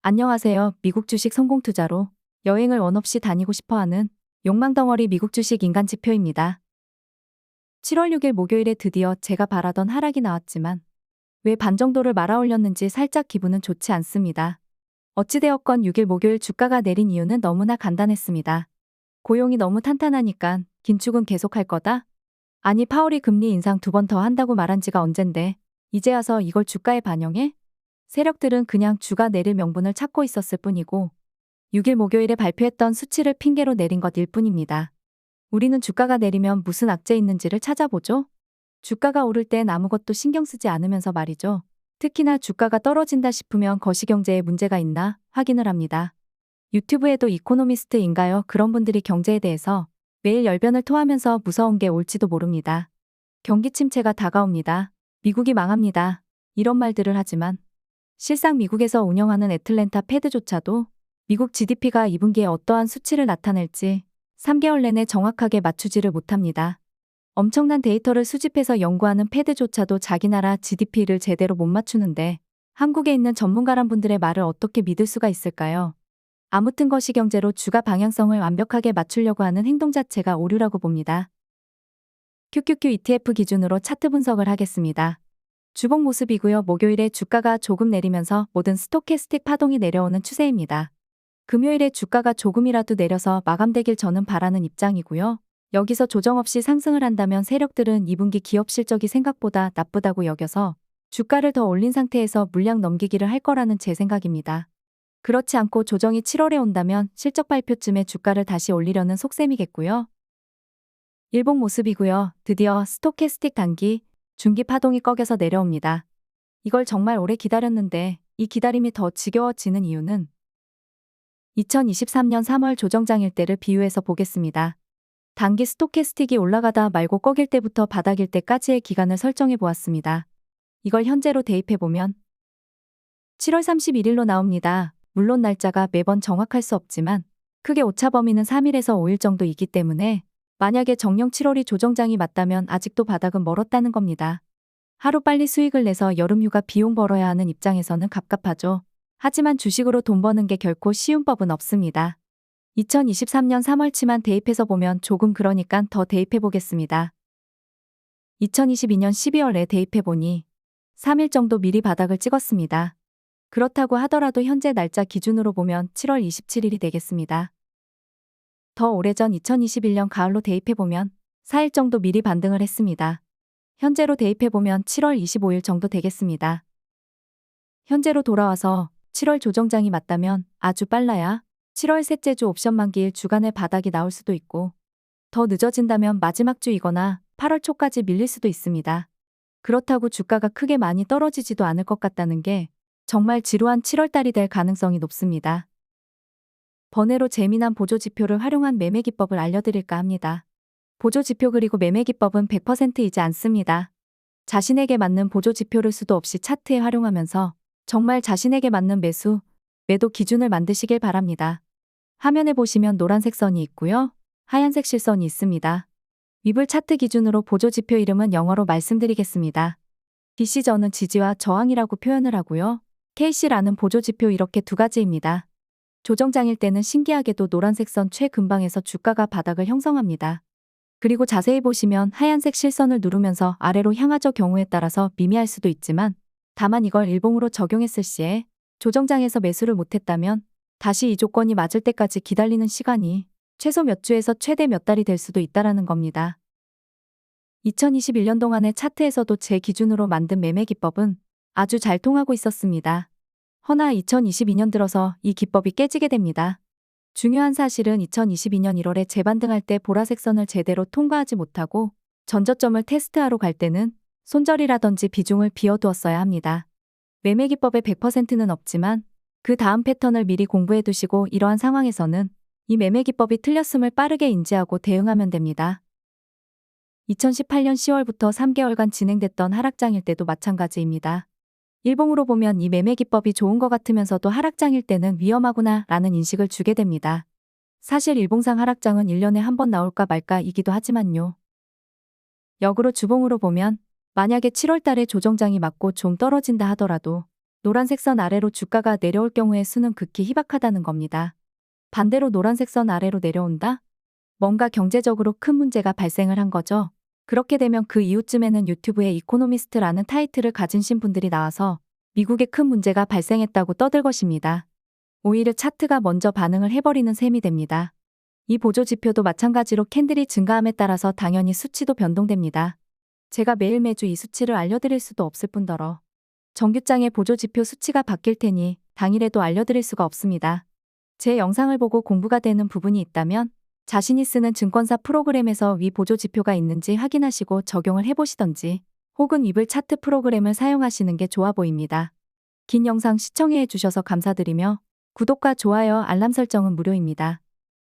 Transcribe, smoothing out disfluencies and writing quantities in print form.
안녕하세요. 미국 주식 성공 투자로 여행을 원 없이 다니고 싶어하는 욕망덩어리 미국 주식 인간지표입니다. 7월 6일 목요일에 드디어 제가 바라던 하락이 나왔지만 왜 반 정도를 말아올렸는지 살짝 기분은 좋지 않습니다. 어찌되었건 6일 목요일 주가가 내린 이유는 너무나 간단했습니다. 고용이 너무 탄탄하니까 긴축은 계속할 거다? 아니 파월이 금리 인상 2번 더 한다고 말한 지가 언젠데 이제 와서 이걸 주가에 반영해? 세력들은 그냥 주가 내릴 명분을 찾고 있었을 뿐이고 6일 목요일에 발표했던 수치를 핑계로 내린 것일 뿐입니다. 우리는 주가가 내리면 무슨 악재 있는지를 찾아보죠. 주가가 오를 땐 아무것도 신경 쓰지 않으면서 말이죠. 특히나 주가가 떨어진다 싶으면 거시경제에 문제가 있나 확인을 합니다. 유튜브에도 이코노미스트인가요? 그런 분들이 경제에 대해서 매일 열변을 토하면서 무서운 게 올지도 모릅니다. 경기 침체가 다가옵니다. 미국이 망합니다. 이런 말들을 하지만 실상 미국에서 운영하는 애틀랜타 패드조차도 미국 GDP가 2분기에 어떠한 수치를 나타낼지 3개월 내내 정확하게 맞추지를 못합니다. 엄청난 데이터를 수집해서 연구하는 패드조차도 자기 나라 GDP를 제대로 못 맞추는데 한국에 있는 전문가란 분들의 말을 어떻게 믿을 수가 있을까요? 아무튼 거시경제로 주가 방향성을 완벽하게 맞추려고 하는 행동 자체가 오류라고 봅니다. QQQ ETF 기준으로 차트 분석을 하겠습니다. 주봉 모습이고요. 목요일에 주가가 조금 내리면서 모든 스토캐스틱 파동이 내려오는 추세입니다. 금요일에 주가가 조금이라도 내려서 마감되길 저는 바라는 입장이고요. 여기서 조정 없이 상승을 한다면 세력들은 2분기 기업 실적이 생각보다 나쁘다고 여겨서 주가를 더 올린 상태에서 물량 넘기기를 할 거라는 제 생각입니다. 그렇지 않고 조정이 7월에 온다면 실적 발표쯤에 주가를 다시 올리려는 속셈이겠고요. 일봉 모습이고요. 드디어 스토캐스틱 단기, 중기 파동이 꺾여서 내려옵니다. 이걸 정말 오래 기다렸는데 이 기다림이 더 지겨워지는 이유는 2023년 3월 조정장일 때를 비유해서 보겠습니다. 단기 스토캐스틱이 올라가다 말고 꺾일 때부터 바닥일 때까지의 기간을 설정해 보았습니다. 이걸 현재로 대입해 보면 7월 31일로 나옵니다. 물론 날짜가 매번 정확할 수 없지만 크게 오차 범위는 3일에서 5일 정도이기 때문에 만약에 정령 7월이 조정장이 맞다면 아직도 바닥은 멀었다는 겁니다. 하루빨리 수익을 내서 여름휴가 비용 벌어야 하는 입장에서는 갑갑하죠. 하지만 주식으로 돈 버는 게 결코 쉬운 법은 없습니다. 2023년 3월치만 대입해서 보면 조금 그러니까 더 대입해 보겠습니다. 2022년 12월에 대입해 보니 3일 정도 미리 바닥을 찍었습니다. 그렇다고 하더라도 현재 날짜 기준으로 보면 7월 27일이 되겠습니다. 더 오래전 2021년 가을로 대입해보면 4일 정도 미리 반등을 했습니다. 현재로 대입해보면 7월 25일 정도 되겠습니다. 현재로 돌아와서 7월 조정장이 맞다면 아주 빨라야 7월 셋째 주 옵션 만기일 주간의 바닥이 나올 수도 있고 더 늦어진다면 마지막 주이거나 8월 초까지 밀릴 수도 있습니다. 그렇다고 주가가 크게 많이 떨어지지도 않을 것 같다는 게 정말 지루한 7월달이 될 가능성이 높습니다. 번외로 재미난 보조지표를 활용한 매매 기법을 알려드릴까 합니다. 보조지표 그리고 매매 기법은 100%이지 않습니다. 자신에게 맞는 보조지표를 수도 없이 차트에 활용하면서 정말 자신에게 맞는 매수, 매도 기준을 만드시길 바랍니다. 화면에 보시면 노란색 선이 있고요. 하얀색 실선이 있습니다. 위블 차트 기준으로 보조지표 이름은 영어로 말씀드리겠습니다. DC저는 지지와 저항이라고 표현을 하고요. KC라는 보조지표 이렇게 두 가지입니다. 조정장일 때는 신기하게도 노란색 선 최근방에서 주가가 바닥을 형성합니다. 그리고 자세히 보시면 하얀색 실선을 누르면서 아래로 향하죠. 경우에 따라서 미미할 수도 있지만 다만 이걸 일봉으로 적용했을 시에 조정장에서 매수를 못했다면 다시 이 조건이 맞을 때까지 기다리는 시간이 최소 몇 주에서 최대 몇 달이 될 수도 있다라는 겁니다. 2021년 동안의 차트에서도 제 기준으로 만든 매매 기법은 아주 잘 통하고 있었습니다. 허나 2022년 들어서 이 기법이 깨지게 됩니다. 중요한 사실은 2022년 1월에 재반등할 때 보라색 선을 제대로 통과하지 못하고 전저점을 테스트하러 갈 때는 손절이라든지 비중을 비워두었어야 합니다. 매매 기법의 100%는 없지만 그 다음 패턴을 미리 공부해 두시고 이러한 상황에서는 이 매매 기법이 틀렸음을 빠르게 인지하고 대응하면 됩니다. 2018년 10월부터 3개월간 진행됐던 하락장일 때도 마찬가지입니다. 일봉으로 보면 이 매매 기법이 좋은 것 같으면서도 하락장일 때는 위험하구나 라는 인식을 주게 됩니다. 사실 일봉상 하락장은 1년에 한 번 나올까 말까이기도 하지만요. 역으로 주봉으로 보면 만약에 7월 달에 조정장이 맞고 좀 떨어진다 하더라도 노란색 선 아래로 주가가 내려올 경우의 수는 극히 희박하다는 겁니다. 반대로 노란색 선 아래로 내려온다? 뭔가 경제적으로 큰 문제가 발생을 한 거죠. 그렇게 되면 그 이후쯤에는 유튜브에 이코노미스트라는 타이틀을 가지신 분들이 나와서 미국에 큰 문제가 발생했다고 떠들 것입니다. 오히려 차트가 먼저 반응을 해버리는 셈이 됩니다. 이 보조 지표도 마찬가지로 캔들이 증가함에 따라서 당연히 수치도 변동됩니다. 제가 매일 매주 이 수치를 알려드릴 수도 없을 뿐더러 정규장의 보조 지표 수치가 바뀔 테니 당일에도 알려드릴 수가 없습니다. 제 영상을 보고 공부가 되는 부분이 있다면 자신이 쓰는 증권사 프로그램에서 위 보조 지표가 있는지 확인하시고 적용을 해보시던지 혹은 위블 차트 프로그램을 사용하시는 게 좋아 보입니다. 긴 영상 시청해 주셔서 감사드리며 구독과 좋아요, 알람 설정은 무료입니다.